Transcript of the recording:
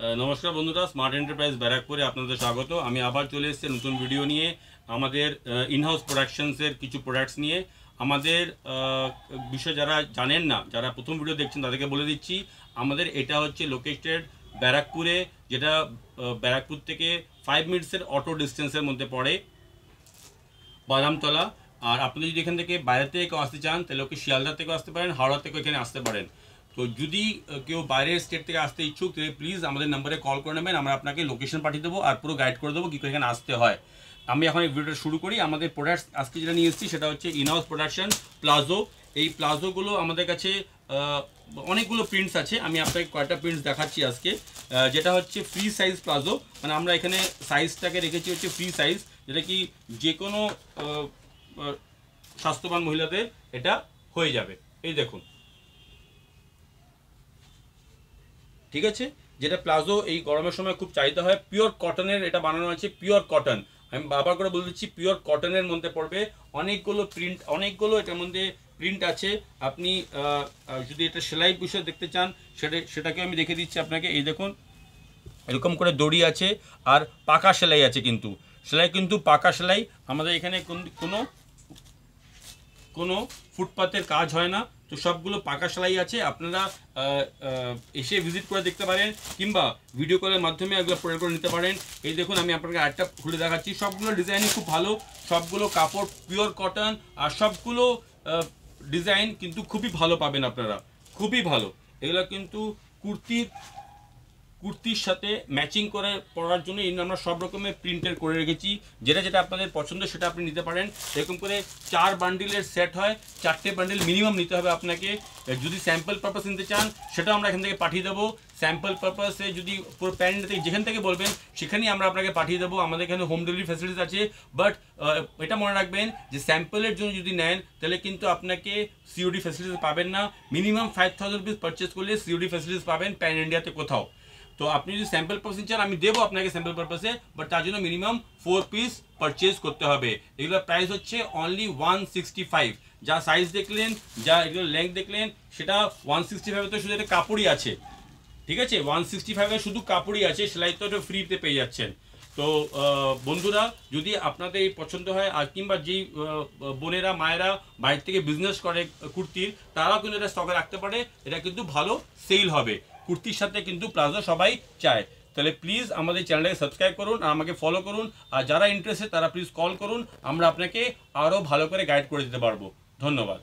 নমস্কার বন্ধুরা, smart enterprise ব্যারাকপুরে আপনাদের স্বাগত। আমি আবার চলে এসেছি নতুন ভিডিও নিয়ে, আমাদের ইনহাউস প্রোডাকশনসের কিছু প্রোডাক্টস নিয়ে। আমাদের বিষয় যারা জানেন না, যারা প্রথম ভিডিও দেখছেন তাদেরকে বলে দিচ্ছি, আমাদের এটা হচ্ছে লোকেটেড ব্যারাকপুরে, যেটা ব্যারাকপুর থেকে 5 মিনিটসের অটো ডিস্টেন্সের মধ্যে পড়ে, বাদামতলা। আর আপনি যদি এখান থেকে বাইরে থেকে কেউ আসতে চান তাহলে ওকে শিয়ালদা থেকেও আসতে পারেন, হাওড়া থেকেও এখানে আসতে পারেন। তো যদি কেউ বাইরের স্টেট থেকে আসতে ইচ্ছুক তাহলে প্লিজ আমাদের নাম্বারে কল করে নেবেন, আমরা আপনাকে লোকেশন পাঠিয়ে দেবো আর পুরো গাইড করে দেবো কী করে এখানে আসতে হয়। আমি এখন এই ভিডিওটা শুরু করি। আমাদের প্রোডাক্টস আজকে যেটা নিয়ে এসেছি সেটা হচ্ছে ইনহাউস প্রোডাকশন প্লাজো। এই প্লাজোগুলো আমাদের কাছে অনেকগুলো প্রিন্টস আছে, আমি আপনাকে কয়েকটা প্রিন্টস দেখাচ্ছি আজকে। যেটা হচ্ছে ফ্রি সাইজ প্লাজো, মানে আমরা এখানে সাইজটাকে রেখেছি হচ্ছে ফ্রি সাইজ, যেটা কি যে কোনো স্বাস্থ্যবান মহিলাদের এটা হয়ে যাবে। এই দেখুন, ঠিক আছে, যেটা প্লাজো এই গরমের সময় খুব চাহিদা হয়। পিওর কটনের এটা বানানো আছে, পিওর কটন। আমি বারবার করে বলে দিচ্ছি, পিওর কটনের মধ্যে পড়বে। অনেকগুলো এটার মধ্যে প্রিন্ট আছে। আপনি যদি এটা সেলাই বিষয় দেখতে চান সেটাকে আমি দেখে দিচ্ছি আপনাকে। এই দেখুন, এরকম করে দড়ি আছে আর পাকা সেলাই আছে, কিন্তু পাকা সেলাই। আমাদের এখানে কোনো ফুটপাতের কাজ হয় না, তো সবগুলো পাকা সেলাই আছে। আপনারা এসে ভিজিট করে দেখতে পারেন, কিংবা ভিডিও কলের মাধ্যমে একবার প্রয়োগ করে নিতে পারেন। এই দেখুন, আমি আপনাকে আরেকটা খুলে দেখাচ্ছি। সবগুলো ডিজাইনই খুব ভালো, সবগুলো কাপড় পিওর কটন, আর সবগুলো ডিজাইন কিন্তু খুবই ভালো পাবেন আপনারা, খুবই ভালো। এগুলো কিন্তু কুর্তির সাথে ম্যাচিং করে পরার জন্য আমরা সব রকমের প্রিন্টের করে রেখেছি। যেটা আপনাদের পছন্দ সেটা আপনি নিতে পারেন। এরকম করে 4 বান্ডিলের সেট হয়, 4টে বান্ডিল মিনিমাম নিতে হবে আপনাকে। যদি স্যাম্পল পারপাস নিতে চান সেটাও আমরা এখান থেকে পাঠিয়ে দেবো। স্যাম্পল পারপাসে যদি পুরো প্যান্ট থেকে যেখান থেকে বলবেন সেখানেই আমরা আপনাকে পাঠিয়ে দেবো। আমাদের এখানে হোম ডেলিভারি ফ্যাসিলিটিস আছে। বাট এটা মনে রাখবেন যে স্যাম্পলের জন্য যদি নেন তাহলে কিন্তু আপনাকে সিওডি ফ্যাসিলিটিস পাবেন না। মিনিমাম 5000 রুপিস পারচেস করলে সিওডি ফ্যাসিলিটিস পাবেন প্যান ইন্ডিয়াতে কোথাও। তো আপনি যদি স্যাম্পল পারপাস চান আমি দেবো আপনাকে স্যাম্পল পারপাসে, বাট তার জন্য মিনিমাম 4 পিস পারচেজ করতে হবে। এগুলোর প্রাইস হচ্ছে অনলি 165। যা সাইজ দেখলেন, যা এগুলো লেন্থ দেখলেন, সেটা 165 তো শুধু একটা কাপড়ই আছে, ঠিক আছে। 165 শুধু কাপড়ই আছে, সেলাই তো ফ্রিতে পেয়ে যাচ্ছেন। তো বন্ধুরা, যদি আপনাদের এই পছন্দ হয়, আর কিংবা যেই বোনেরা মায়েরা বাইরে থেকে বিজনেস করে কুর্তির, তারাও কিন্তু এটা স্টকে রাখতে পারে। এটা কিন্তু ভালো সেল হবে। কুর্তির সাথে কিন্তু প্লাজো সবাই চায়। তাহলে প্লিজ আমাদের চ্যানেলটাকে সাবস্ক্রাইব করুন আর আমাকে ফলো করুন। আর যারা ইন্টারেস্টেড তারা প্লিজ কল করুন, আমরা আপনাকে আরও ভালো করে গাইড করে দিতে পারবো। ধন্যবাদ।